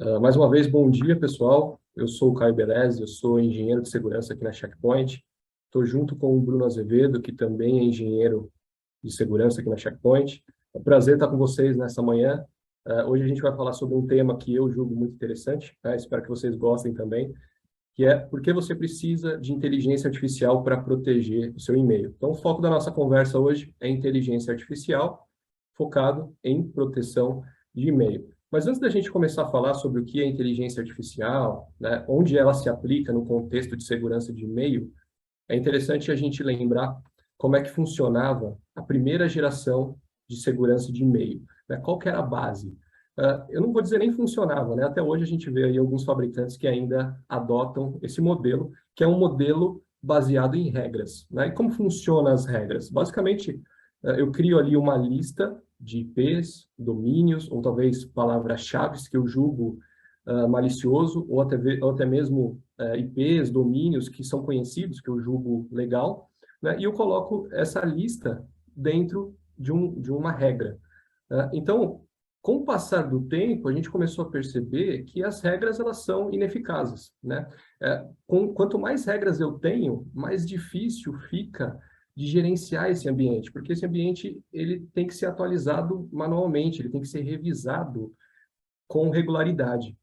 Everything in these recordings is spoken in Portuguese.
Mais uma vez, bom dia, pessoal. Eu sou o Caio Belez, eu sou engenheiro de segurança aqui na Checkpoint. Estou junto com o Bruno Azevedo, que também é engenheiro de segurança aqui na Checkpoint. É um prazer estar com vocês nessa manhã. Hoje a gente vai falar sobre um tema que eu julgo muito interessante, tá? Espero que vocês gostem também, que é por que você precisa de inteligência artificial para proteger o seu e-mail. Então, o foco da nossa conversa hoje é inteligência artificial, focado em proteção de e-mail. Mas antes da gente começar a falar sobre o que é inteligência artificial, né, onde ela se aplica no contexto de segurança de e-mail, é interessante a gente lembrar como é que funcionava a primeira geração de segurança de e-mail, né? Qual que era a base? Eu não vou dizer nem funcionava, né? Até hoje a gente vê aí alguns fabricantes que ainda adotam esse modelo, que é um modelo baseado em regras, né? E como funcionam as regras? Basicamente, eu crio ali uma lista de IPs, domínios, ou talvez palavras-chave que eu julgo malicioso, ou até mesmo IPs, domínios que são conhecidos, que eu julgo legal, né? E eu coloco essa lista dentro de uma regra. Então, com o passar do tempo, a gente começou a perceber que as regras elas são ineficazes, né? Quanto mais regras eu tenho, mais difícil fica de gerenciar esse ambiente, porque esse ambiente ele tem que ser atualizado manualmente, ele tem que ser revisado com regularidade.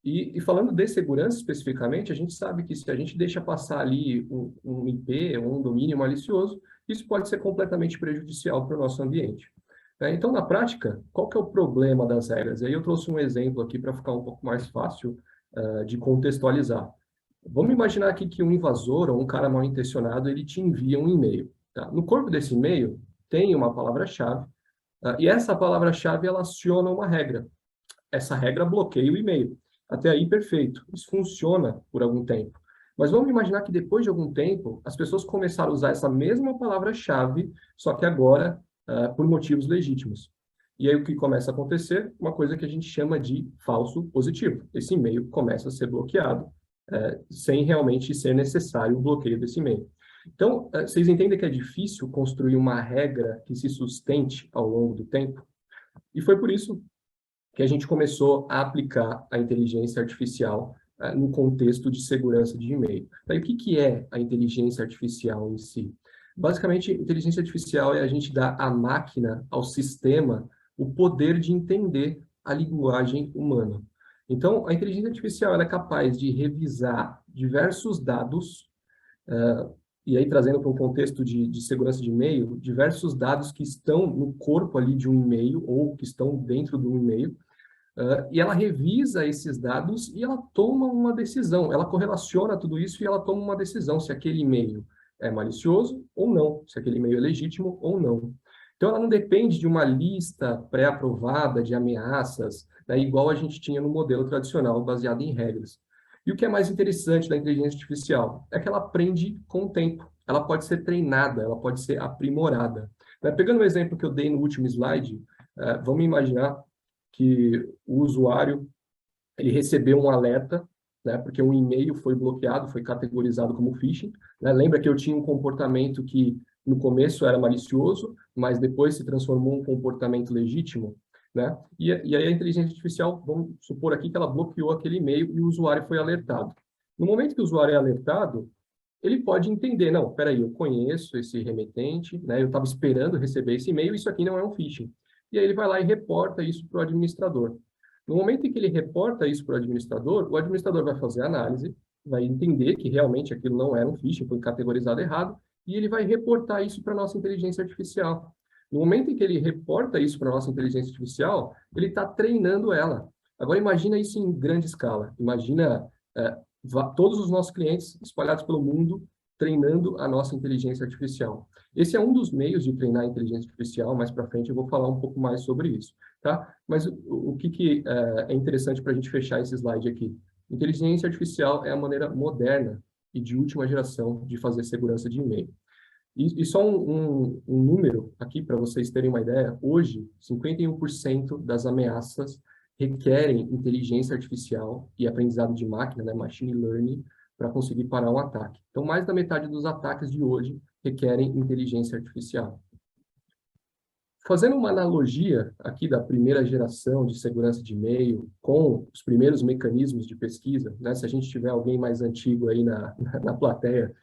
E falando de segurança especificamente, a gente sabe que se a gente deixa passar ali um IP, um domínio malicioso, isso pode ser completamente prejudicial para o nosso ambiente. Então, na prática, qual que é o problema das regras? Aí eu trouxe um exemplo aqui para ficar um pouco mais fácil de contextualizar. Vamos imaginar aqui que um invasor ou um cara mal intencionado, ele te envia um e-mail. Tá? No corpo desse e-mail tem uma palavra-chave, e essa palavra-chave ela aciona uma regra. Essa regra bloqueia o e-mail. Até aí, perfeito. Isso funciona por algum tempo. Mas vamos imaginar que depois de algum tempo, as pessoas começaram a usar essa mesma palavra-chave, só que agora por motivos legítimos. E aí o que começa a acontecer? Uma coisa que a gente chama de falso positivo. Esse e-mail começa a ser bloqueado sem realmente ser necessário o bloqueio desse e-mail. Então, vocês entendem que é difícil construir uma regra que se sustente ao longo do tempo? E foi por isso que a gente começou a aplicar a inteligência artificial no contexto de segurança de e-mail. Daí, o que, que é a inteligência artificial em si? Basicamente, inteligência artificial é a gente dar à máquina, ao sistema, o poder de entender a linguagem humana. Então, a inteligência artificial ela é capaz de revisar diversos dados, e aí trazendo para um contexto de segurança de e-mail, diversos dados que estão no corpo ali de um e-mail ou que estão dentro de um e-mail, e ela revisa esses dados e ela toma uma decisão. Ela correlaciona tudo isso e ela toma uma decisão se aquele e-mail é malicioso ou não, se aquele e-mail é legítimo ou não. Então, ela não depende de uma lista pré-aprovada de ameaças, né, igual a gente tinha no modelo tradicional, baseado em regras. E o que é mais interessante da inteligência artificial é que ela aprende com o tempo. Ela pode ser treinada, ela pode ser aprimorada. Pegando o exemplo que eu dei no último slide, vamos imaginar que o usuário ele recebeu um alerta, né, porque um e-mail foi bloqueado, foi categorizado como phishing. Né? Lembra que eu tinha um comportamento que no começo era malicioso, mas depois se transformou em um comportamento legítimo, né? E aí a inteligência artificial, vamos supor aqui que ela bloqueou aquele e-mail e o usuário foi alertado. No momento que o usuário é alertado, ele pode entender, não, peraí, eu conheço esse remetente, né? Eu estava esperando receber esse e-mail, isso aqui não é um phishing. E aí ele vai lá e reporta isso para o administrador. No momento em que ele reporta isso para o administrador vai fazer a análise, vai entender que realmente aquilo não era um phishing, foi categorizado errado, e ele vai reportar isso para a nossa inteligência artificial. No momento em que ele reporta isso para a nossa inteligência artificial, ele está treinando ela. Agora imagina isso em grande escala. Imagina todos os nossos clientes espalhados pelo mundo treinando a nossa inteligência artificial. Esse é um dos meios de treinar a inteligência artificial, mais para frente eu vou falar um pouco mais sobre isso, tá? Mas o que é interessante para a gente fechar esse slide aqui? Inteligência artificial é a maneira moderna e de última geração de fazer segurança de e-mail. E só um número aqui para vocês terem uma ideia, hoje 51% das ameaças requerem inteligência artificial e aprendizado de máquina, né, machine learning, para conseguir parar um ataque. Então, mais da metade dos ataques de hoje requerem inteligência artificial. Fazendo uma analogia aqui da primeira geração de segurança de e-mail com os primeiros mecanismos de pesquisa, né? Se a gente tiver alguém mais antigo aí na plateia,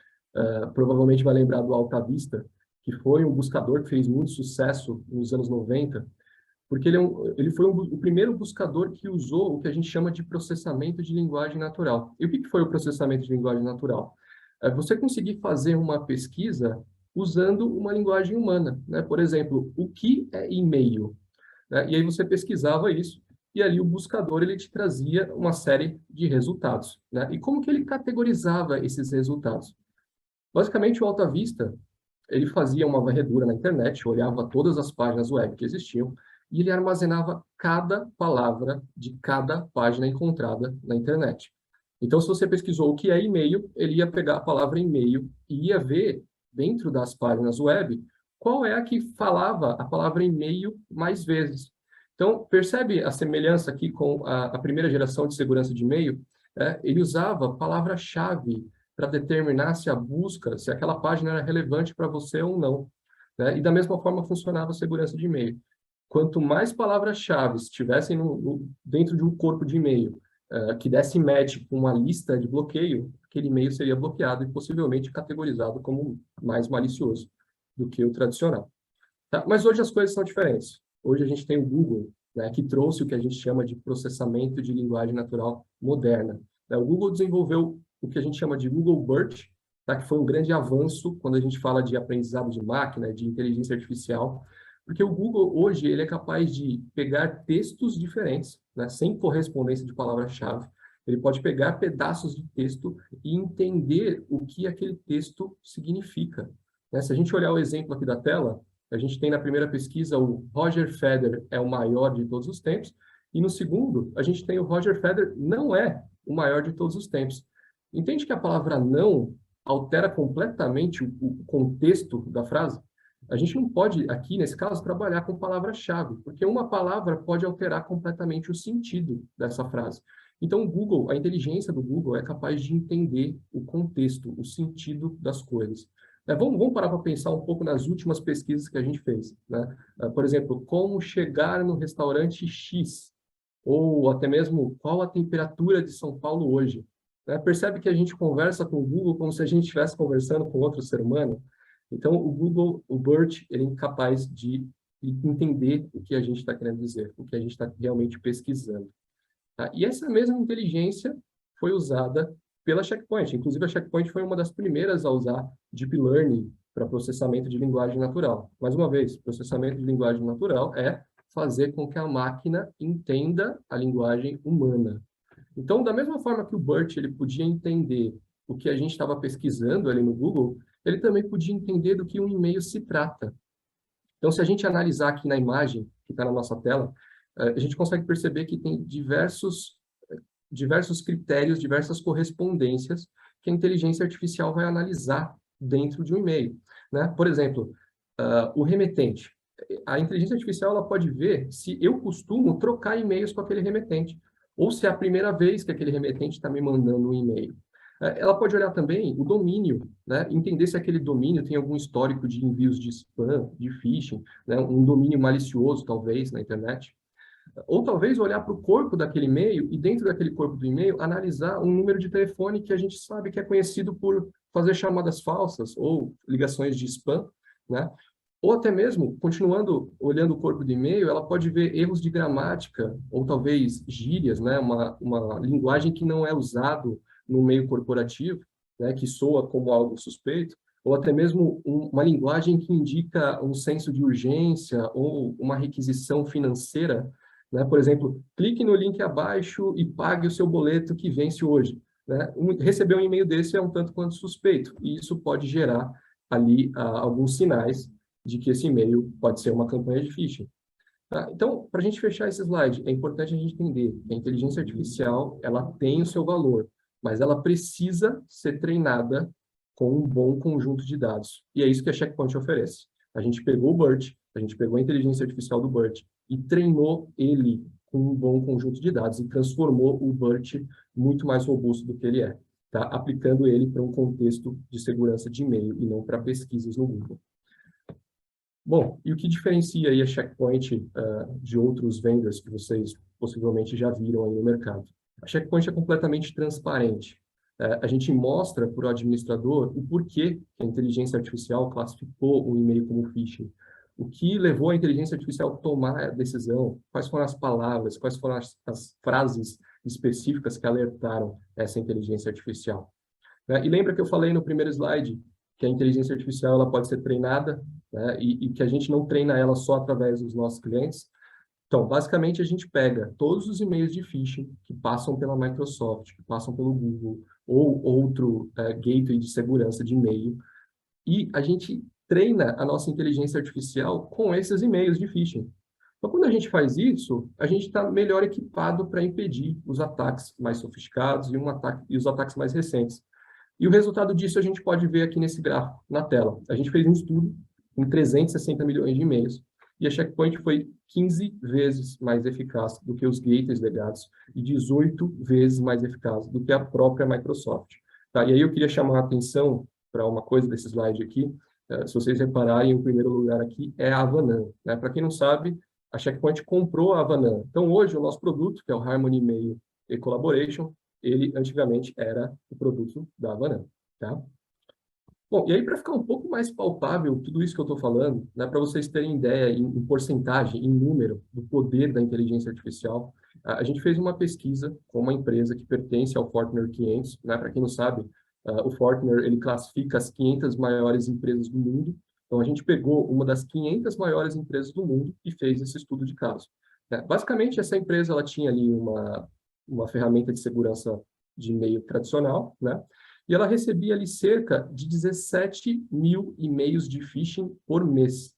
provavelmente vai lembrar do Alta Vista, que foi um buscador que fez muito sucesso nos anos 90, porque ele foi o primeiro buscador que usou o que a gente chama de processamento de linguagem natural. E o que foi o processamento de linguagem natural? É você conseguir fazer uma pesquisa usando uma linguagem humana, né? Por exemplo, o que é e-mail? Né? E aí você pesquisava isso, e ali o buscador ele te trazia uma série de resultados, né? E como que ele categorizava esses resultados? Basicamente, o Alta Vista, ele fazia uma varredura na internet, olhava todas as páginas web que existiam, e ele armazenava cada palavra de cada página encontrada na internet. Então, se você pesquisou o que é e-mail, ele ia pegar a palavra e-mail e ia ver, dentro das páginas web, qual é a que falava a palavra e-mail mais vezes. Então, percebe a semelhança aqui com a primeira geração de segurança de e-mail? Ele usava palavra-chave para determinar se a busca, se aquela página era relevante para você ou não, né? E da mesma forma funcionava a segurança de e-mail. Quanto mais palavras-chave estivessem dentro de um corpo de e-mail que desse match com uma lista de bloqueio, aquele e-mail seria bloqueado e possivelmente categorizado como mais malicioso do que o tradicional. Tá? Mas hoje as coisas são diferentes. Hoje a gente tem o Google, né, que trouxe o que a gente chama de processamento de linguagem natural moderna. O Google desenvolveu o que a gente chama de Google BERT, tá, que foi um grande avanço quando a gente fala de aprendizado de máquina, de inteligência artificial, porque o Google hoje ele é capaz de pegar textos diferentes, né, sem correspondência de palavra-chave. Ele pode pegar pedaços de texto e entender o que aquele texto significa. Né? Se a gente olhar o exemplo aqui da tela, a gente tem na primeira pesquisa o Roger Federer é o maior de todos os tempos, e no segundo, a gente tem o Roger Federer não é o maior de todos os tempos. Entende que a palavra não altera completamente o contexto da frase? A gente não pode, aqui nesse caso, trabalhar com palavra-chave, porque uma palavra pode alterar completamente o sentido dessa frase. Então, o Google, a inteligência do Google é capaz de entender o contexto, o sentido das coisas. Vamos parar para pensar um pouco nas últimas pesquisas que a gente fez. Né? Por exemplo, como chegar no restaurante X, ou até mesmo qual a temperatura de São Paulo hoje. Né? Percebe que a gente conversa com o Google como se a gente estivesse conversando com outro ser humano? Então, o Google, o BERT, ele é capaz de entender o que a gente está querendo dizer, o que a gente está realmente pesquisando. Tá? E essa mesma inteligência foi usada pela Checkpoint. Inclusive, a Checkpoint foi uma das primeiras a usar Deep Learning para processamento de linguagem natural. Mais uma vez, processamento de linguagem natural é fazer com que a máquina entenda a linguagem humana. Então, da mesma forma que o BERT ele podia entender o que a gente estava pesquisando ali no Google, ele também podia entender do que um e-mail se trata. Então, se a gente analisar aqui na imagem que está na nossa tela, a gente consegue perceber que tem diversos critérios, diversas correspondências que a inteligência artificial vai analisar dentro de um e-mail. Né? Por exemplo, o remetente. A inteligência artificial ela pode ver se eu costumo trocar e-mails com aquele remetente, ou se é a primeira vez que aquele remetente está me mandando um e-mail. Ela pode olhar também o domínio, né? Entender se aquele domínio tem algum histórico de envios de spam, de phishing, né? Um domínio malicioso, talvez, na internet. Ou talvez olhar para o corpo daquele e-mail e dentro daquele corpo do e-mail analisar um número de telefone que a gente sabe que é conhecido por fazer chamadas falsas ou ligações de spam, né? Ou até mesmo, continuando olhando o corpo do e-mail, ela pode ver erros de gramática ou talvez gírias, né? Uma linguagem que não é usado no meio corporativo, né? Que soa como algo suspeito, ou até mesmo uma linguagem que indica um senso de urgência ou uma requisição financeira, né? Por exemplo, clique no link abaixo e pague o seu boleto que vence hoje. Né? Receber um e-mail desse é um tanto quanto suspeito, e isso pode gerar ali alguns sinais de que esse e-mail pode ser uma campanha de phishing. Tá? Então, para a gente fechar esse slide, é importante a gente entender que a inteligência artificial ela tem o seu valor, mas ela precisa ser treinada com um bom conjunto de dados. E é isso que a Checkpoint oferece. A gente pegou o BERT, a gente pegou a inteligência artificial do BERT e treinou ele com um bom conjunto de dados e transformou o BERT muito mais robusto do que ele é, tá? Aplicando ele para um contexto de segurança de e-mail e não para pesquisas no Google. Bom, e o que diferencia aí a Checkpoint de outros vendors que vocês possivelmente já viram aí no mercado? A Checkpoint é completamente transparente. A gente mostra para o administrador o porquê que a inteligência artificial classificou um e-mail como phishing, o que levou a inteligência artificial a tomar a decisão, quais foram as palavras, quais foram as frases específicas que alertaram essa inteligência artificial. E lembra que eu falei no primeiro slide que a inteligência artificial ela pode ser treinada, né, e que a gente não treina ela só através dos nossos clientes. Então, basicamente, a gente pega todos os e-mails de phishing que passam pela Microsoft, que passam pelo Google, ou outro gateway de segurança de e-mail, e a gente treina a nossa inteligência artificial com esses e-mails de phishing. Então, quando a gente faz isso, a gente está melhor equipado para impedir os ataques mais sofisticados e os ataques mais recentes. E o resultado disso a gente pode ver aqui nesse gráfico, na tela. A gente fez um estudo com 360 milhões de e-mails, e a Checkpoint foi 15 vezes mais eficaz do que os gateways legados e 18 vezes mais eficaz do que a própria Microsoft. Tá? E aí eu queria chamar a atenção para uma coisa desse slide aqui. Se vocês repararem, o primeiro lugar aqui é a Avanan. Né? Para quem não sabe, a Checkpoint comprou a Avanan. Então, hoje, o nosso produto, que é o Harmony Mail e Collaboration, ele antigamente era o produto da Avanan, tá? Bom, e aí para ficar um pouco mais palpável tudo isso que eu estou falando, né, para vocês terem ideia em porcentagem, em número, do poder da inteligência artificial, a gente fez uma pesquisa com uma empresa que pertence ao Fortner 500, né, para quem não sabe, o Fortner ele classifica as 500 maiores empresas do mundo. Então a gente pegou uma das 500 maiores empresas do mundo e fez esse estudo de caso. Basicamente essa empresa ela tinha ali uma ferramenta de segurança de e-mail tradicional, né? E ela recebia ali cerca de 17 mil e-mails de phishing por mês.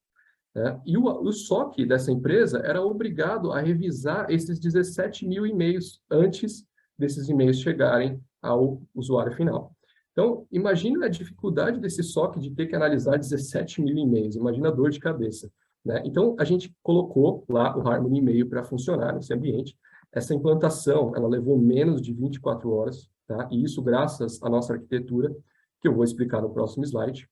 Né? E o SOC dessa empresa era obrigado a revisar esses 17 mil e-mails antes desses e-mails chegarem ao usuário final. Então, imagina a dificuldade desse SOC de ter que analisar 17 mil e-mails, imagina a dor de cabeça. Né? Então, a gente colocou lá o Harmony e-mail para funcionar nesse ambiente. Essa implantação, ela levou menos de 24 horas, tá? E isso graças à nossa arquitetura, que eu vou explicar no próximo slide.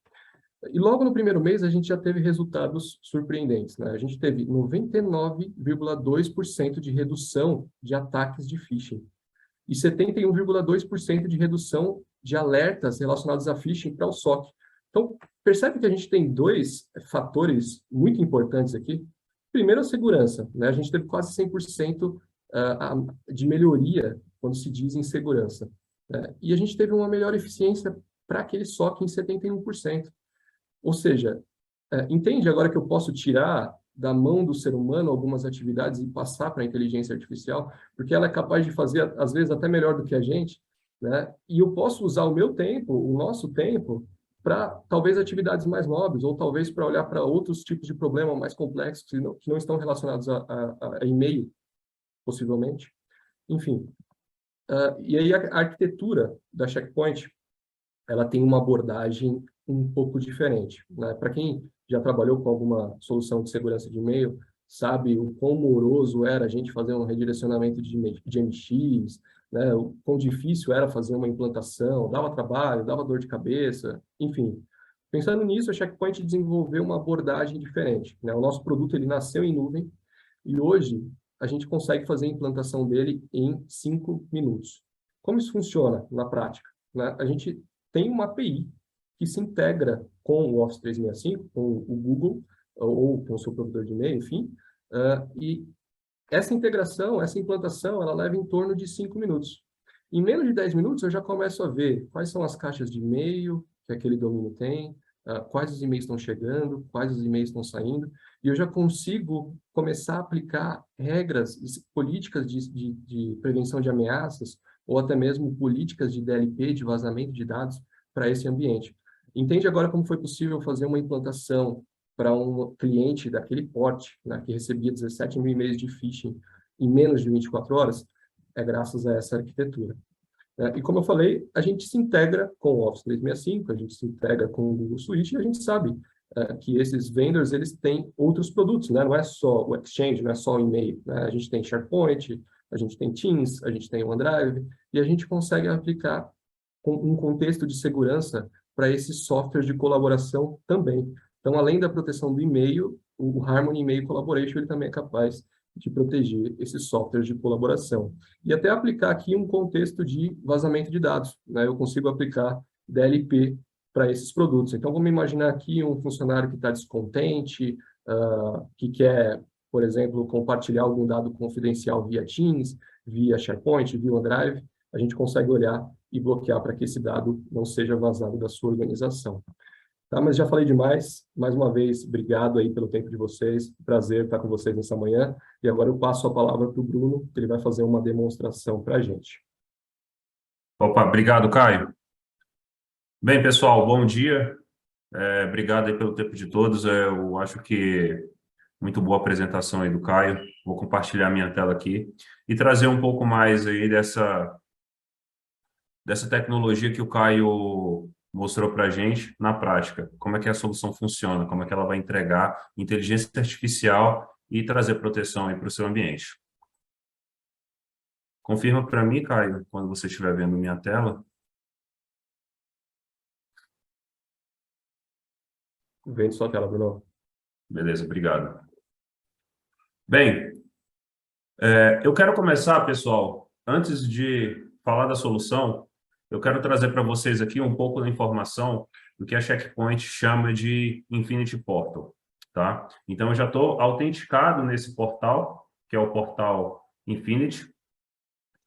E logo no primeiro mês, a gente já teve resultados surpreendentes, né? A gente teve 99,2% de redução de ataques de phishing e 71,2% de redução de alertas relacionados a phishing para o SOC. Então, percebe que a gente tem dois fatores muito importantes aqui. Primeiro, a segurança, né? A gente teve quase 100% de melhoria quando se diz em segurança. Né? E a gente teve uma melhor eficiência para aquele SOC em 71%. Ou seja, entende agora que eu posso tirar da mão do ser humano algumas atividades e passar para a inteligência artificial, porque ela é capaz de fazer, às vezes, até melhor do que a gente, né? E eu posso usar o meu tempo, o nosso tempo, para talvez atividades mais nobres, ou talvez para olhar para outros tipos de problema mais complexos que não estão relacionados a e-mail, possivelmente. Enfim, e aí a arquitetura da Checkpoint, ela tem uma abordagem um pouco diferente. Né? Para quem já trabalhou com alguma solução de segurança de e-mail, sabe o quão moroso era a gente fazer um redirecionamento de MX, né? O quão difícil era fazer uma implantação, dava trabalho, dava dor de cabeça, enfim. Pensando nisso, a Checkpoint desenvolveu uma abordagem diferente. Né? O nosso produto ele nasceu em nuvem e hoje a gente consegue fazer a implantação dele em 5 minutos. Como isso funciona na prática? Né? A gente tem uma API que se integra com o Office 365, com o Google, ou com o seu provedor de e-mail, enfim, e essa integração, essa implantação, ela leva em torno de 5 minutos. Em menos de 10 minutos, eu já começo a ver quais são as caixas de e-mail que aquele domínio tem, quais os e-mails estão chegando, quais os e-mails estão saindo, e eu já consigo começar a aplicar regras, políticas de prevenção de ameaças, ou até mesmo políticas de DLP, de vazamento de dados, para esse ambiente. Entende agora como foi possível fazer uma implantação para um cliente daquele porte, né, que recebia 17 mil e-mails de phishing em menos de 24 horas? É graças a essa arquitetura. E como eu falei, a gente se integra com o Office 365, a gente se integra com o Google Suite, e a gente sabe que esses vendors eles têm outros produtos, né? Não é só o Exchange, não é só o e-mail. Né? A gente tem SharePoint, a gente tem Teams, a gente tem o OneDrive, e a gente consegue aplicar um contexto de segurança para esse software de colaboração também. Então, além da proteção do e-mail, o Harmony Email Collaboration ele também é capaz de proteger esses softwares de colaboração. E até aplicar aqui um contexto de vazamento de dados, né? Eu consigo aplicar DLP para esses produtos. Então, vamos imaginar aqui um funcionário que está descontente, que quer, por exemplo, compartilhar algum dado confidencial via Teams, via SharePoint, via OneDrive, a gente consegue olhar e bloquear para que esse dado não seja vazado da sua organização. Tá, mas já falei demais. Mais uma vez, obrigado aí pelo tempo de vocês. Prazer estar com vocês nessa manhã. E agora eu passo a palavra para o Bruno, que ele vai fazer uma demonstração para a gente. Opa, obrigado, Caio. Bem, pessoal, bom dia. Obrigado aí pelo tempo de todos. Eu acho que muito boa apresentação aí do Caio. Vou compartilhar minha tela aqui e trazer um pouco mais aí dessa tecnologia que o Caio mostrou para a gente na prática. Como é que a solução funciona, como é que ela vai entregar inteligência artificial e trazer proteção aí para o seu ambiente. Confirma para mim, Caio, quando você estiver vendo minha tela. Vendo sua tela, Bruno. Beleza, obrigado. Bem, eu quero começar, pessoal, antes de falar da solução, eu quero trazer para vocês aqui um pouco da informação do que a Check Point chama de Infinity Portal, tá? Então, eu já estou autenticado nesse portal, que é o portal Infinity,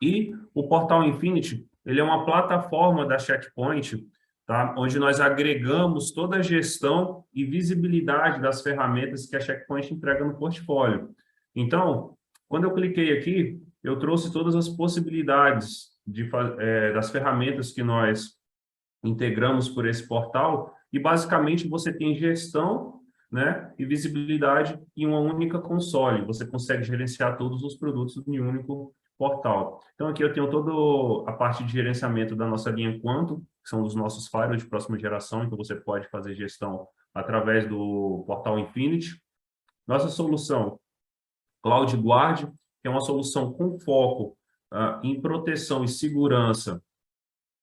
e o portal Infinity, ele é uma plataforma da Check Point, tá? Onde nós agregamos toda a gestão e visibilidade das ferramentas que a Check Point entrega no portfólio. Então, quando eu cliquei aqui, eu trouxe todas as possibilidades das ferramentas que nós integramos por esse portal e, basicamente, você tem gestão, né, e visibilidade em uma única console. Você consegue gerenciar todos os produtos em um único portal. Então, aqui eu tenho toda a parte de gerenciamento da nossa linha Quantum, que são os nossos firewalls de próxima geração, então você pode fazer gestão através do portal Infinity. Nossa solução CloudGuard, que é uma solução com foco em proteção e segurança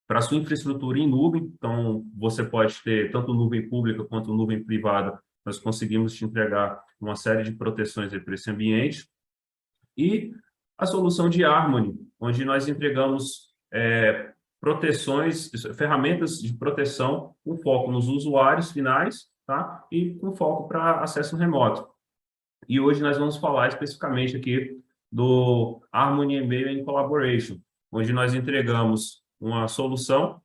para a sua infraestrutura em nuvem. Então, você pode ter tanto nuvem pública quanto nuvem privada. Nós conseguimos te entregar uma série de proteções para esse ambiente. E a solução de Harmony, onde nós entregamos proteções, ferramentas de proteção com foco nos usuários finais, tá? E com foco para acesso remoto. E hoje nós vamos falar especificamente aqui do Harmony Email and Collaboration, onde nós entregamos uma solução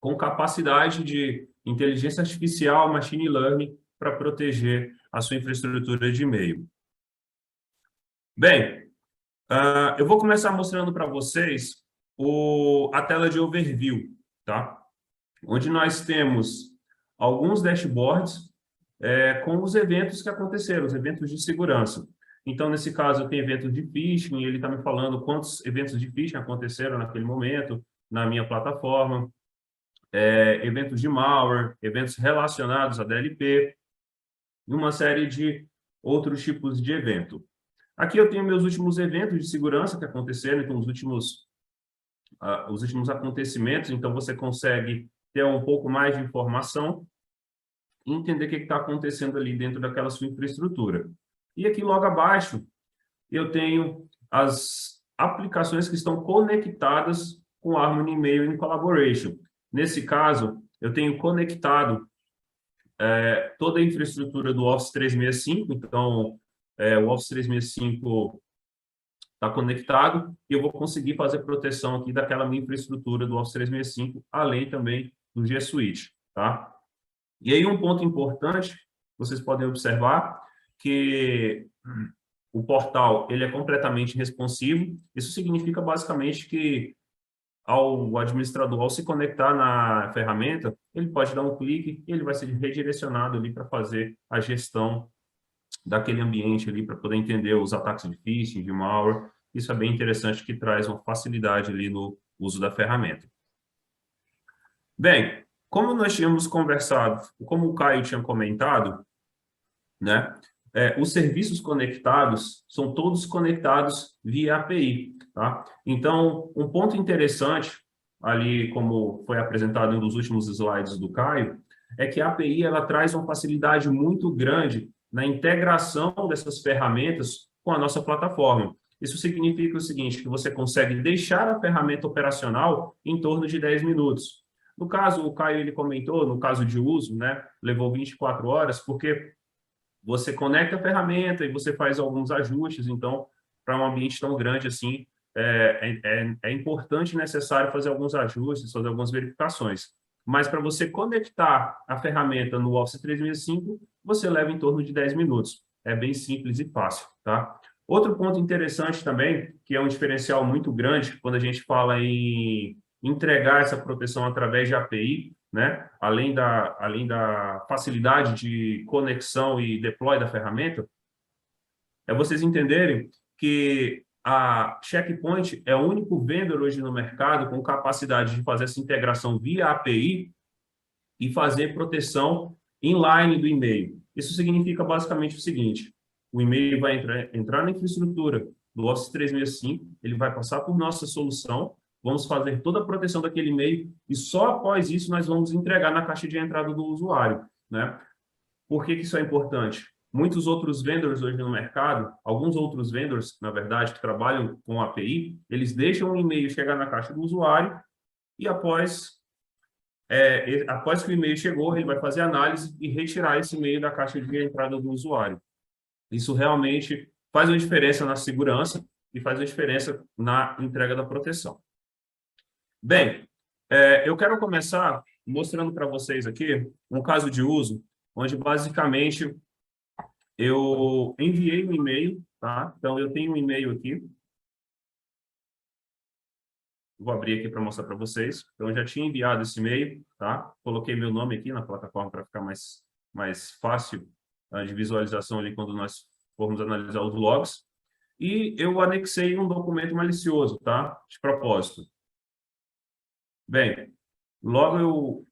com capacidade de inteligência artificial, machine learning, para proteger a sua infraestrutura de e-mail. Bem, eu vou começar mostrando para vocês a tela de overview, tá? Onde nós temos alguns dashboards com os eventos que aconteceram, os eventos de segurança. Então, nesse caso, eu tenho evento de phishing, ele está me falando quantos eventos de phishing aconteceram naquele momento na minha plataforma, eventos de malware, eventos relacionados a DLP, e uma série de outros tipos de evento. Aqui eu tenho meus últimos eventos de segurança que aconteceram, então os últimos acontecimentos, então você consegue ter um pouco mais de informação e entender o que está acontecendo ali dentro daquela sua infraestrutura. E aqui logo abaixo, eu tenho as aplicações que estão conectadas com Harmony Email and Collaboration. Nesse caso, eu tenho conectado toda a infraestrutura do Office 365, então o Office 365 está conectado e eu vou conseguir fazer proteção aqui daquela minha infraestrutura do Office 365, além também do G Suite, tá? E aí um ponto importante, vocês podem observar que o portal ele é completamente responsivo. Isso significa basicamente que o administrador, ao se conectar na ferramenta, ele pode dar um clique e ele vai ser redirecionado ali para fazer a gestão daquele ambiente ali, para poder entender os ataques de phishing, de malware. Isso é bem interessante, que traz uma facilidade ali no uso da ferramenta. Bem, como nós tínhamos conversado, como o Caio tinha comentado, né, os serviços conectados são todos conectados via API, tá? Então, um ponto interessante ali, como foi apresentado em um dos últimos slides do Caio, é que a API ela traz uma facilidade muito grande na integração dessas ferramentas com a nossa plataforma. Isso significa o seguinte, que você consegue deixar a ferramenta operacional em torno de 10 minutos. No caso, o Caio ele comentou, no caso de uso, né, levou 24 horas, porque você conecta a ferramenta e você faz alguns ajustes, então, para um ambiente tão grande assim, é importante e necessário fazer alguns ajustes, fazer algumas verificações. Mas para você conectar a ferramenta no Office 365, você leva em torno de 10 minutos. É bem simples e fácil, tá? Outro ponto interessante também, que é um diferencial muito grande quando a gente fala em entregar essa proteção através de API, né? Além da facilidade de conexão e deploy da ferramenta, é vocês entenderem que a Checkpoint é o único vendedor hoje no mercado com capacidade de fazer essa integração via API e fazer proteção inline do e-mail. Isso significa basicamente o seguinte: o e-mail vai entrar na infraestrutura do Office 365, ele vai passar por nossa solução, vamos fazer toda a proteção daquele e-mail e só após isso nós vamos entregar na caixa de entrada do usuário, né? Por que isso é importante? Muitos outros vendors hoje no mercado, alguns outros vendors, na verdade, que trabalham com API, eles deixam o e-mail chegar na caixa do usuário e após que o e-mail chegou, ele vai fazer análise e retirar esse e-mail da caixa de entrada do usuário. Isso realmente faz uma diferença na segurança e faz uma diferença na entrega da proteção. Bem, eu quero começar mostrando para vocês aqui um caso de uso, onde basicamente eu enviei um e-mail, tá? Então, eu tenho um e-mail aqui. Vou abrir aqui para mostrar para vocês. Então, eu já tinha enviado esse e-mail, tá? Coloquei meu nome aqui na plataforma para ficar mais fácil de visualização ali quando nós formos analisar os logs. E eu anexei um documento malicioso, tá? De propósito. Bem, logo eu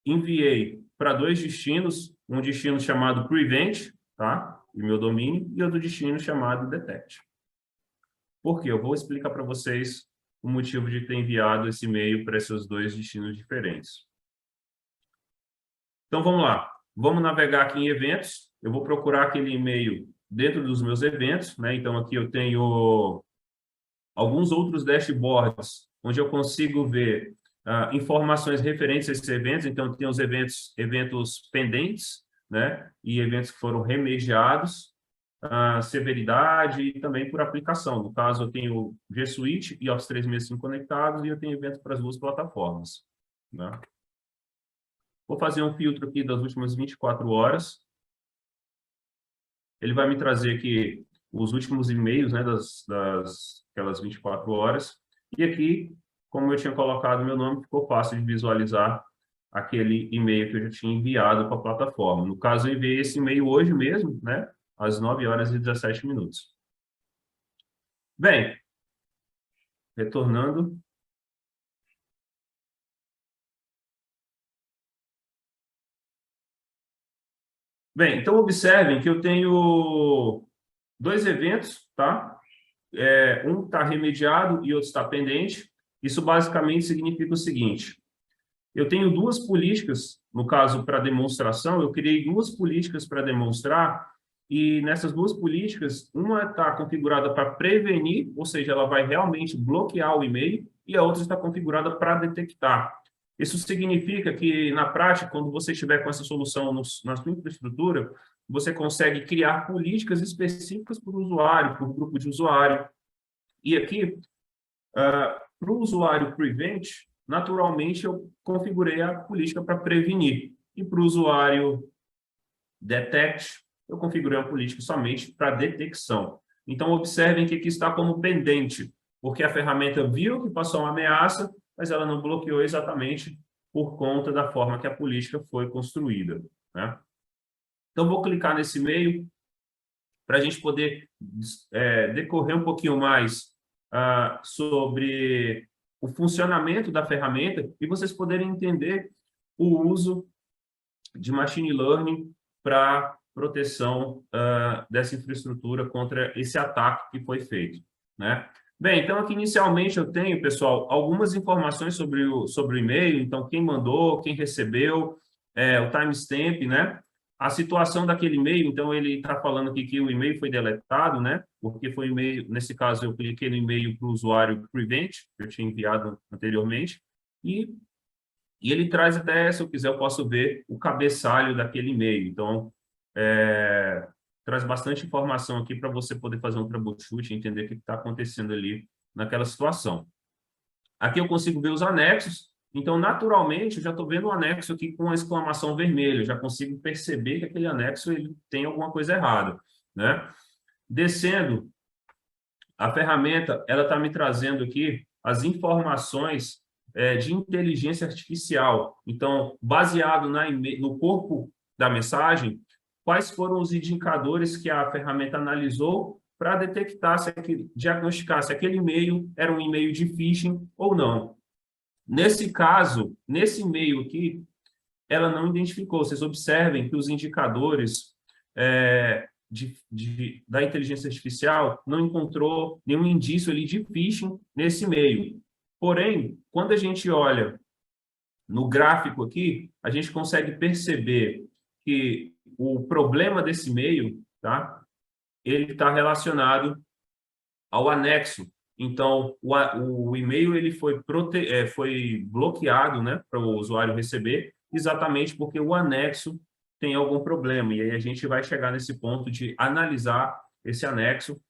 enviei para dois destinos, um destino chamado Prevent, tá? E meu domínio, e outro destino chamado Detect. Por quê? Eu vou explicar para vocês o motivo de ter enviado esse e-mail para esses dois destinos diferentes. Então, vamos lá. Vamos navegar aqui em eventos. Eu vou procurar aquele e-mail dentro dos meus eventos, né? Então, aqui eu tenho alguns outros dashboards, onde eu consigo ver informações referentes a esses eventos. Então, tem os eventos pendentes, né? E eventos que foram remediados, severidade e também por aplicação. No caso, eu tenho G Suite e Office 365 conectados e eu tenho eventos para as duas plataformas, né? Vou fazer um filtro aqui das últimas 24 horas. Ele vai me trazer aqui os últimos e-mails, né, aquelas 24 horas. E aqui, como eu tinha colocado meu nome, ficou fácil de visualizar aquele e-mail que eu já tinha enviado para a plataforma. No caso, eu enviei esse e-mail hoje mesmo, né, às 9 horas e 17 minutos. Bem, retornando. Bem, então observem que eu tenho dois eventos, tá? Um está remediado e outro está pendente. Isso basicamente significa o seguinte: eu tenho duas políticas, no caso, para demonstração, eu criei duas políticas para demonstrar, e nessas duas políticas, uma está configurada para prevenir, ou seja, ela vai realmente bloquear o e-mail, e a outra está configurada para detectar. Isso significa que, na prática, quando você estiver com essa solução na sua infraestrutura, você consegue criar políticas específicas para o usuário, para o grupo de usuário. E aqui, para o usuário Prevent, naturalmente, eu configurei a política para prevenir. E para o usuário Detect, eu configurei a política somente para detecção. Então, observem que aqui está como pendente, porque a ferramenta viu que passou uma ameaça, mas ela não bloqueou exatamente por conta da forma que a política foi construída, né? Então, vou clicar nesse e-mail para a gente poder decorrer um pouquinho mais sobre o funcionamento da ferramenta e vocês poderem entender o uso de machine learning para proteção dessa infraestrutura contra esse ataque que foi feito, né? Bem, então aqui inicialmente eu tenho, pessoal, algumas informações sobre o e-mail, então quem mandou, quem recebeu, o timestamp, né? A situação daquele e-mail, então ele está falando aqui que o e-mail foi deletado, né? Porque foi e-mail, nesse caso eu cliquei no e-mail para o usuário Prevent, que eu tinha enviado anteriormente, e ele traz até, se eu quiser, eu posso ver o cabeçalho daquele e-mail. Então, traz bastante informação aqui para você poder fazer um troubleshoot e entender o que está acontecendo ali naquela situação. Aqui eu consigo ver os anexos. Então, naturalmente, eu já estou vendo o anexo aqui com uma exclamação vermelha. Eu já consigo perceber que aquele anexo ele tem alguma coisa errada, né? Descendo, a ferramenta ela está me trazendo aqui as informações de inteligência artificial. Então, baseado no corpo da mensagem, quais foram os indicadores que a ferramenta analisou para detectar, diagnosticar se aquele e-mail era um e-mail de phishing ou não. Nesse caso, nesse e-mail aqui, ela não identificou. Vocês observem que os indicadores da inteligência artificial não encontrou nenhum indício ali de phishing nesse e-mail. Porém, quando a gente olha no gráfico aqui, a gente consegue perceber que o problema desse e-mail, tá? Ele está relacionado ao anexo. Então, o e-mail ele foi bloqueado, né, para o usuário receber, exatamente porque o anexo tem algum problema. E aí a gente vai chegar nesse ponto de analisar esse anexo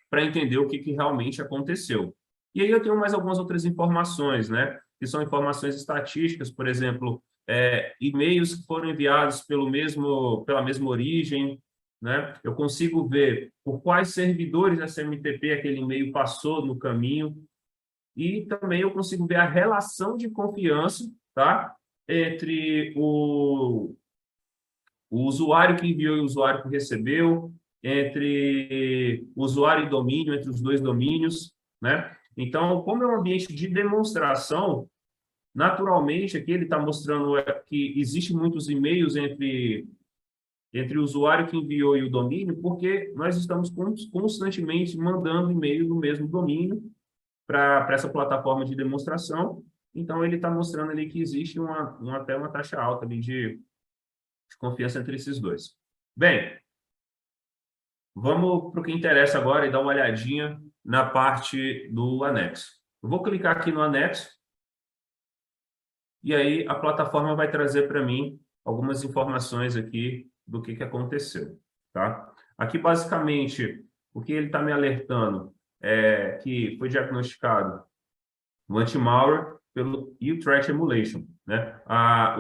para entender o que realmente aconteceu. E aí eu tenho mais algumas outras informações, né, que são informações estatísticas, por exemplo, e-mails que foram enviados pela mesma origem, né? Eu consigo ver por quais servidores SMTP aquele e-mail passou no caminho, e também eu consigo ver a relação de confiança, tá? Entre o usuário que enviou e o usuário que recebeu, entre usuário e domínio, entre os dois domínios, né? Então, como é um ambiente de demonstração, naturalmente aqui ele está mostrando que existe muitos e-mails entre o usuário que enviou e o domínio, porque nós estamos constantemente mandando e-mail no mesmo domínio para essa plataforma de demonstração. Então, ele está mostrando ali que existe até uma taxa alta ali de confiança entre esses dois. Bem, vamos para o que interessa agora e dar uma olhadinha na parte do anexo. Eu vou clicar aqui no anexo e aí a plataforma vai trazer para mim algumas informações aqui do que aconteceu, tá? Aqui, basicamente, o que ele está me alertando é que foi diagnosticado o anti-malware e o Threat Emulation, né?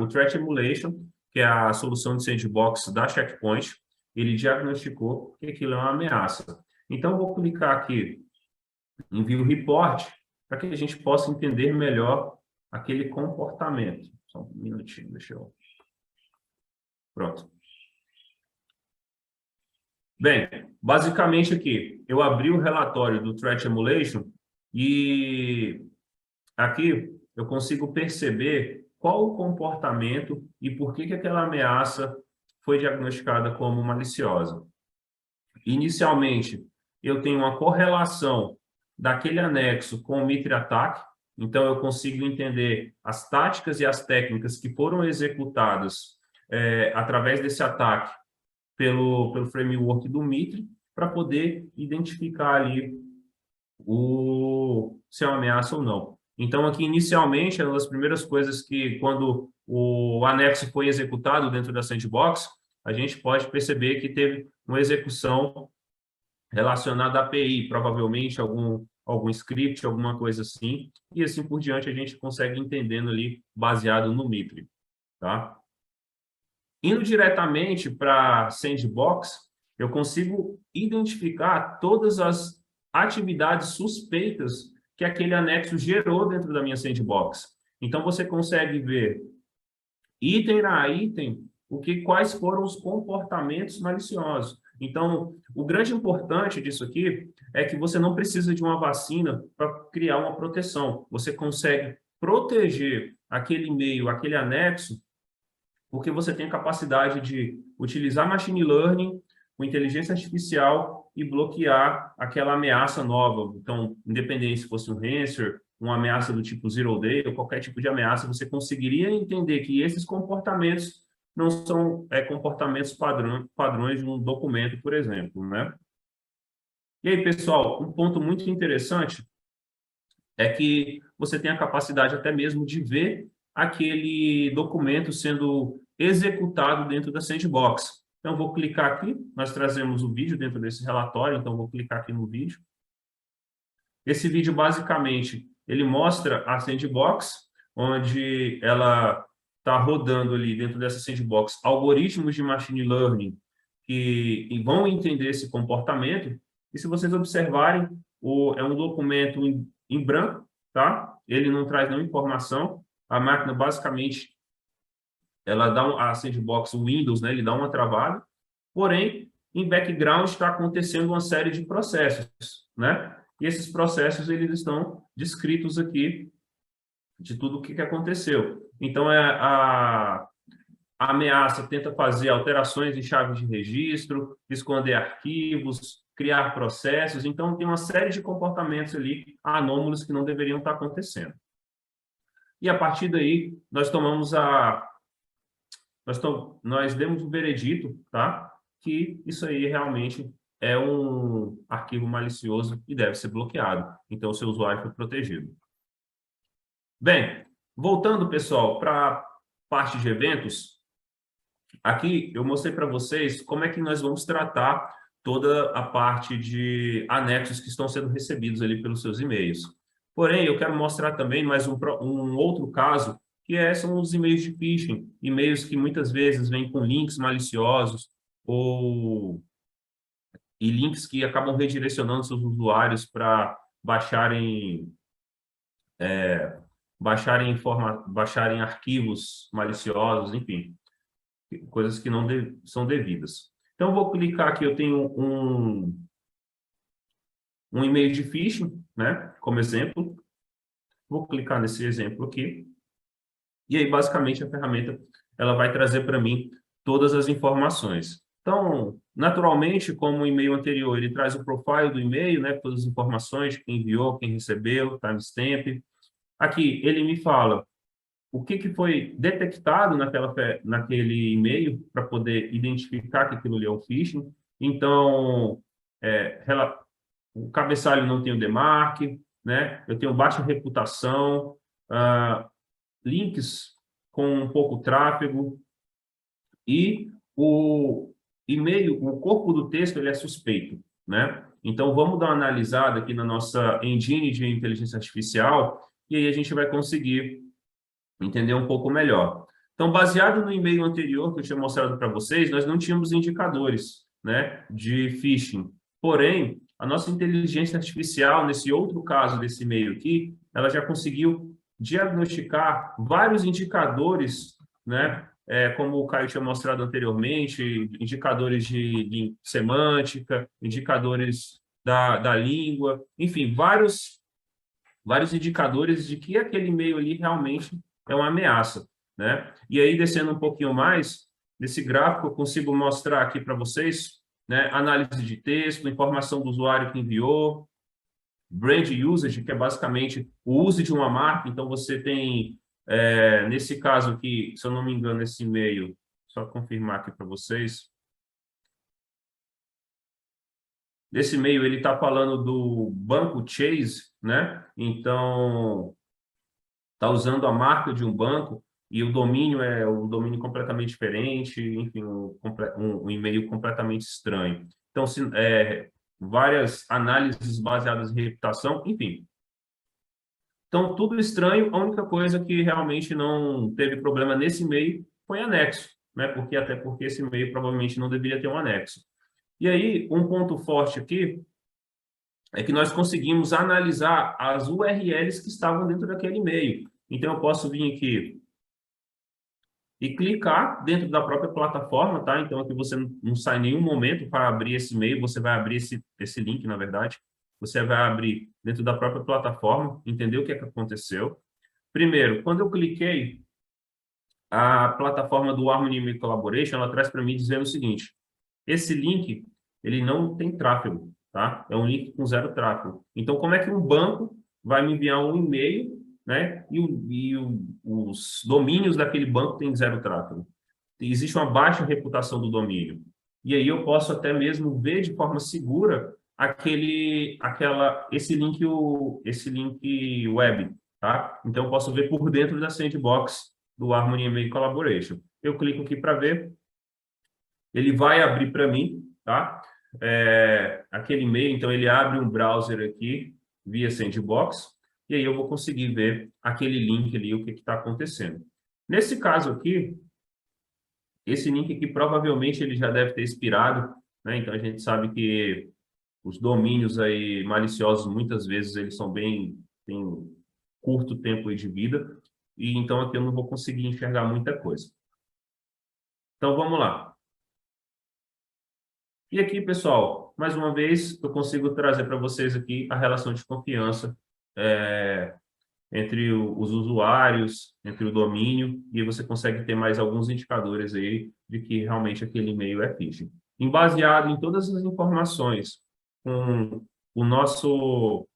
O Threat Emulation, que é a solução de sandbox da Check Point, ele diagnosticou que aquilo é uma ameaça. Então, eu vou clicar aqui em View Report para que a gente possa entender melhor aquele comportamento. Só um minutinho, deixa eu... Pronto. Bem, basicamente aqui, eu abri o relatório do Threat Emulation e aqui eu consigo perceber qual o comportamento e por que aquela ameaça foi diagnosticada como maliciosa. Inicialmente, eu tenho uma correlação daquele anexo com o Mitre Attack, então eu consigo entender as táticas e as técnicas que foram executadas através desse ataque pelo framework do Mitre, para poder identificar ali se é uma ameaça ou não. Então, aqui, inicialmente, uma das primeiras coisas que, quando o anexo foi executado dentro da sandbox, a gente pode perceber que teve uma execução relacionada à API, provavelmente algum script, alguma coisa assim, e assim por diante a gente consegue entendendo ali, baseado no Mitre, tá? Indo diretamente para Sandbox, eu consigo identificar todas as atividades suspeitas que aquele anexo gerou dentro da minha Sandbox. Então, você consegue ver, item a item, quais foram os comportamentos maliciosos. Então, o grande importante disso aqui é que você não precisa de uma vacina para criar uma proteção. Você consegue proteger aquele e-mail, aquele anexo, porque você tem a capacidade de utilizar machine learning com inteligência artificial e bloquear aquela ameaça nova. Então, independente se fosse um ransomware uma ameaça do tipo Zero Day ou qualquer tipo de ameaça, você conseguiria entender que esses comportamentos não são comportamentos padrões de um documento, por exemplo, né? E aí, pessoal, um ponto muito interessante é que você tem a capacidade até mesmo de ver aquele documento sendo executado dentro da sandbox. Então, vou clicar aqui, nós trazemos o vídeo dentro desse relatório, então vou clicar aqui no vídeo. Esse vídeo, basicamente, ele mostra a sandbox, onde ela está rodando ali dentro dessa sandbox algoritmos de machine learning que vão entender esse comportamento. E se vocês observarem, é um documento em branco, tá? Ele não traz nenhuma informação. A máquina, basicamente, ela dá a sandbox, o Windows, né? Ele dá uma travada. Porém, em background está acontecendo uma série de processos, né? E esses processos, eles estão descritos aqui de tudo o que aconteceu. Então, a ameaça tenta fazer alterações em chaves de registro, esconder arquivos, criar processos. Então, tem uma série de comportamentos ali anômalos que não deveriam estar acontecendo. E, a partir daí, nós demos o veredito, tá? Que isso aí realmente é um arquivo malicioso e deve ser bloqueado. Então, o seu usuário foi protegido. Bem, voltando, pessoal, para a parte de eventos, aqui eu mostrei para vocês como é que nós vamos tratar toda a parte de anexos que estão sendo recebidos ali pelos seus e-mails. Porém, eu quero mostrar também mais um outro caso, que são os e-mails de phishing, e-mails que muitas vezes vêm com links maliciosos e links que acabam redirecionando seus usuários para baixarem arquivos maliciosos, enfim, coisas que não são devidas. Então, eu vou clicar aqui, eu tenho um e-mail de phishing, né, como exemplo. Vou clicar nesse exemplo aqui. E aí, basicamente, a ferramenta ela vai trazer para mim todas as informações. Então, naturalmente, como o e-mail anterior, ele traz o profile do e-mail, né, todas as informações, quem enviou, quem recebeu, timestamp. Aqui, ele me fala o que foi detectado naquele e-mail para poder identificar que aquilo ali é um phishing. Então, o cabeçalho não tem o demarque, né? Eu tenho baixa reputação, links com pouco tráfego e o e-mail, o corpo do texto, ele é suspeito, né? Então, vamos dar uma analisada aqui na nossa engine de inteligência artificial e aí a gente vai conseguir entender um pouco melhor. Então, baseado no e-mail anterior que eu tinha mostrado para vocês, nós não tínhamos indicadores, né, de phishing. Porém, a nossa inteligência artificial, nesse outro caso desse e-mail aqui, ela já conseguiu diagnosticar vários indicadores, né, como o Caio tinha mostrado anteriormente, indicadores de semântica, indicadores da língua, enfim, vários indicadores de que aquele e-mail ali realmente é uma ameaça, né? E aí, descendo um pouquinho mais, nesse gráfico eu consigo mostrar aqui para vocês, né, análise de texto, informação do usuário que enviou, brand usage, que é basicamente o uso de uma marca. Então, você tem, nesse caso aqui, se eu não me engano, esse e-mail, só confirmar aqui para vocês. Nesse e-mail, ele está falando do banco Chase, né? Então, está usando a marca de um banco e o domínio é um domínio completamente diferente, enfim, um e-mail completamente estranho. Então, várias análises baseadas em reputação, enfim. Então, tudo estranho, a única coisa que realmente não teve problema nesse e-mail foi anexo, né? Até porque esse e-mail provavelmente não deveria ter um anexo. E aí, um ponto forte aqui é que nós conseguimos analisar as URLs que estavam dentro daquele e-mail. Então, eu posso vir aqui e clicar dentro da própria plataforma, tá? Então, aqui você não sai em nenhum momento para abrir esse e-mail, você vai abrir esse link, na verdade. Você vai abrir dentro da própria plataforma, entender o que aconteceu. Primeiro, quando eu cliquei, a plataforma do Harmony Email Collaboration, ela traz para mim dizendo o seguinte: esse link, ele não tem tráfego, tá? É um link com zero tráfego. Então, como é que um banco vai me enviar um e-mail, né? Os domínios daquele banco têm zero tráfego. Existe uma baixa reputação do domínio. E aí eu posso até mesmo ver de forma segura esse link web, tá? Então eu posso ver por dentro da sandbox do Harmony Email Collaboration. Eu clico aqui para ver, ele vai abrir para mim, tá? Aquele e-mail, então ele abre um browser aqui via sandbox e aí eu vou conseguir ver aquele link ali, o que está acontecendo. Nesse caso aqui, esse link aqui provavelmente ele já deve ter expirado, né? Então a gente sabe que os domínios aí maliciosos muitas vezes eles são têm curto tempo aí de vida e então aqui eu não vou conseguir enxergar muita coisa. Então vamos lá. E aqui, pessoal, mais uma vez eu consigo trazer para vocês aqui a relação de confiança entre os usuários, entre o domínio, e você consegue ter mais alguns indicadores aí de que realmente aquele e-mail é phishing. Baseado em todas as informações, com o nosso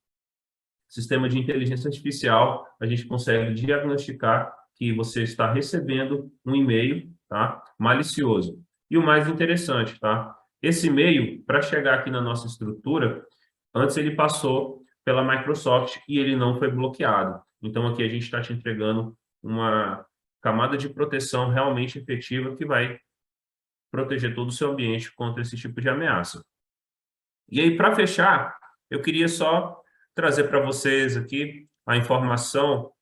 sistema de inteligência artificial, a gente consegue diagnosticar que você está recebendo um e-mail, tá, malicioso. E o mais interessante, tá? Esse e-mail, para chegar aqui na nossa estrutura, antes ele passou pela Microsoft e ele não foi bloqueado. Então, aqui a gente está te entregando uma camada de proteção realmente efetiva que vai proteger todo o seu ambiente contra esse tipo de ameaça. E aí, para fechar, eu queria só trazer para vocês aqui a informação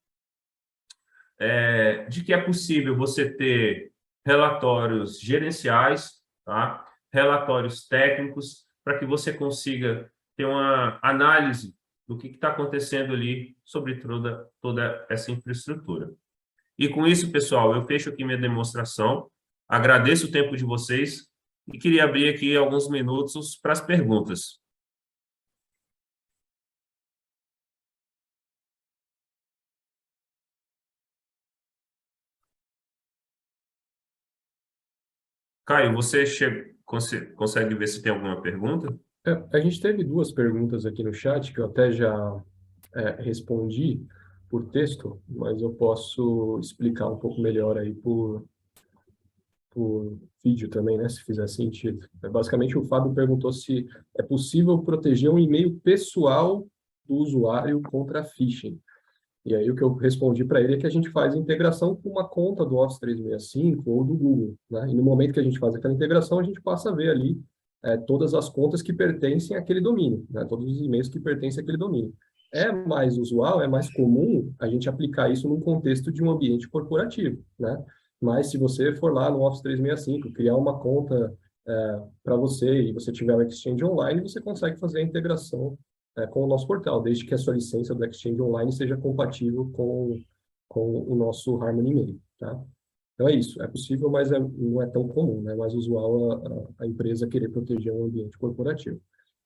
de que é possível você ter relatórios gerenciais, tá? Relatórios técnicos, para que você consiga ter uma análise do que está acontecendo ali sobre toda essa infraestrutura. E com isso, pessoal, eu fecho aqui minha demonstração, agradeço o tempo de vocês e queria abrir aqui alguns minutos para as perguntas. Caio, você consegue ver se tem alguma pergunta? A gente teve duas perguntas aqui no chat que eu até já respondi por texto, mas eu posso explicar um pouco melhor aí por vídeo também, né, se fizer sentido. Basicamente, o Fábio perguntou se é possível proteger um e-mail pessoal do usuário contra phishing. E aí o que eu respondi para ele é que a gente faz integração com uma conta do Office 365 ou do Google, né? E no momento que a gente faz aquela integração, a gente passa a ver ali todas as contas que pertencem àquele domínio, né? Todos os e-mails que pertencem àquele domínio. É mais usual, é mais comum a gente aplicar isso num contexto de um ambiente corporativo, né? Mas se você for lá no Office 365, criar uma conta para você e você tiver o Exchange Online, você consegue fazer a integração com o nosso portal, desde que a sua licença do Exchange Online seja compatível com o nosso Harmony Email, tá? Então é isso, é possível, mas não é tão comum, né? É mais usual a empresa querer proteger um ambiente corporativo.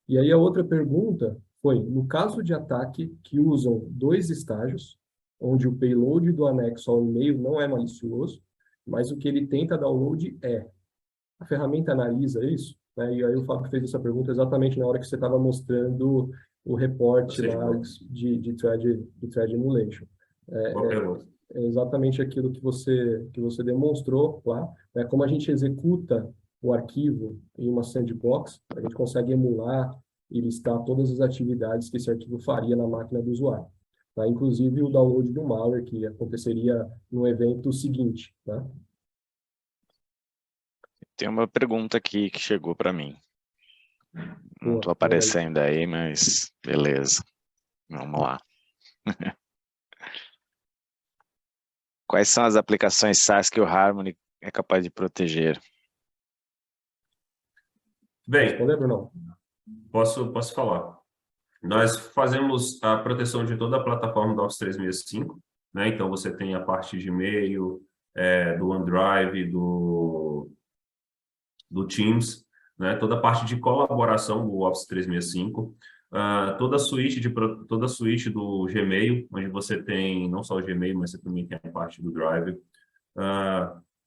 E aí a outra pergunta foi, no caso de ataque que usam dois estágios, onde o payload do anexo ao e-mail não é malicioso, mas o que ele tenta download a ferramenta analisa isso, né? E aí o Fábio fez essa pergunta exatamente na hora que você estava mostrando o reporte lá de thread emulation. Boa pergunta. É exatamente aquilo que você demonstrou lá, né? Como a gente executa o arquivo em uma sandbox, a gente consegue emular e listar todas as atividades que esse arquivo faria na máquina do usuário. Tá? Inclusive o download do malware, que aconteceria no evento seguinte, tá? Tem uma pergunta aqui que chegou para mim. Não estou aparecendo aí, mas beleza. Vamos lá. Quais são as aplicações SaaS que o Harmony é capaz de proteger? Bem, responder, Bruno? Posso falar. Nós fazemos a proteção de toda a plataforma do Office 365, né? Então, você tem a parte de e-mail, do OneDrive, do Teams, né? Toda a parte de colaboração do Office 365, toda a suíte do Gmail, onde você tem não só o Gmail, mas você também tem a parte do Drive,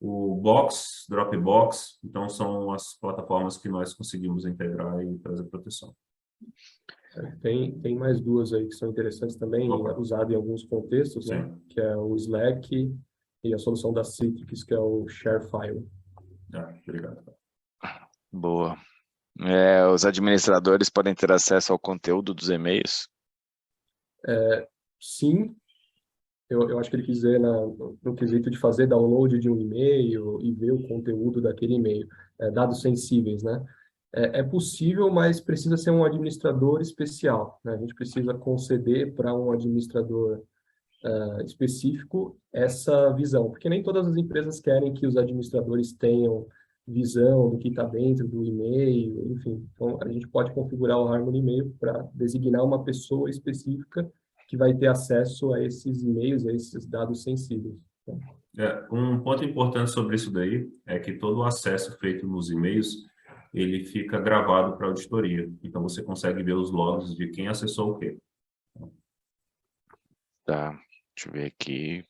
o Box, Dropbox, então são as plataformas que nós conseguimos integrar e trazer proteção. Tem mais duas aí que são interessantes também, Opa. usadas em alguns contextos, né? Sim. Que é o Slack e a solução da Citrix, que é o ShareFile. Obrigado. Boa. Os administradores podem ter acesso ao conteúdo dos e-mails? Sim, eu acho que ele quis dizer no quesito de fazer download de um e-mail e ver o conteúdo daquele e-mail, dados sensíveis, né? É possível, mas precisa ser um administrador especial, né? A gente precisa conceder para um administrador específico essa visão, porque nem todas as empresas querem que os administradores tenham visão do que está dentro do e-mail, enfim. Então, a gente pode configurar o Harmony e-mail para designar uma pessoa específica que vai ter acesso a esses e-mails, a esses dados sensíveis. Um ponto importante sobre isso daí é que todo o acesso feito nos e-mails, ele fica gravado para auditoria. Então, você consegue ver os logs de quem acessou o quê. Tá, deixa eu ver aqui.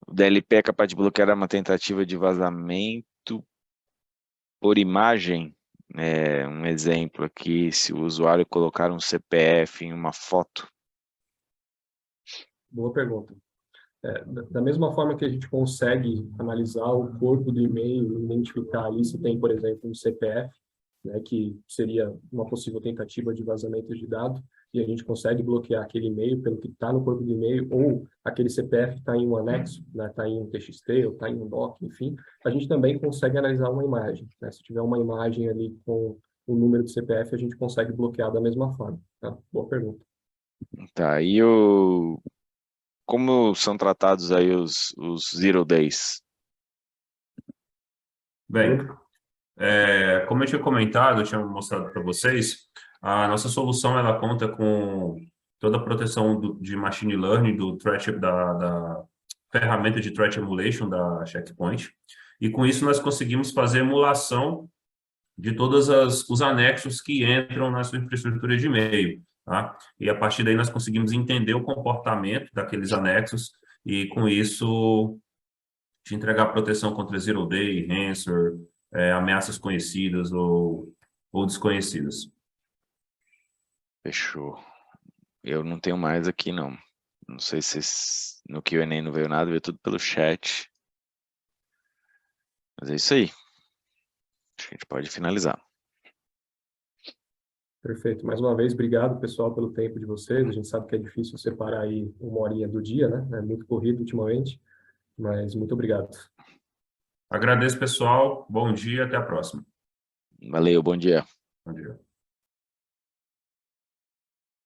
O DLP é capaz de bloquear uma tentativa de vazamento por imagem. Um exemplo aqui, se o usuário colocar um CPF em uma foto. Boa pergunta. Da mesma forma que a gente consegue analisar o corpo do e-mail, identificar ali se tem, por exemplo, um CPF, né, que seria uma possível tentativa de vazamento de dados, e a gente consegue bloquear aquele e-mail pelo que está no corpo do e-mail, ou aquele CPF está em um anexo, né, está em um TXT, ou está em um doc, enfim, a gente também consegue analisar uma imagem. Né? Se tiver uma imagem ali com o número do CPF, a gente consegue bloquear da mesma forma. Tá? Boa pergunta. Tá, como são tratados aí os Zero Days? Bem, como eu tinha comentado, eu tinha mostrado para vocês, a nossa solução ela conta com toda a proteção de machine learning da ferramenta de threat emulation da Checkpoint, e com isso nós conseguimos fazer emulação de todos os anexos que entram na sua infraestrutura de e-mail, tá? E a partir daí nós conseguimos entender o comportamento daqueles anexos e com isso te entregar proteção contra Zero Day, ransomware, ameaças conhecidas ou desconhecidas. Fechou. Eu não tenho mais aqui, não. Não sei se no Q&A não veio nada, veio tudo pelo chat. Mas é isso aí. Acho que a gente pode finalizar. Perfeito. Mais uma vez, obrigado, pessoal, pelo tempo de vocês. A gente sabe que é difícil separar aí uma horinha do dia, né? É muito corrido ultimamente, mas muito obrigado. Agradeço, pessoal. Bom dia, até a próxima. Valeu, bom dia. Bom dia.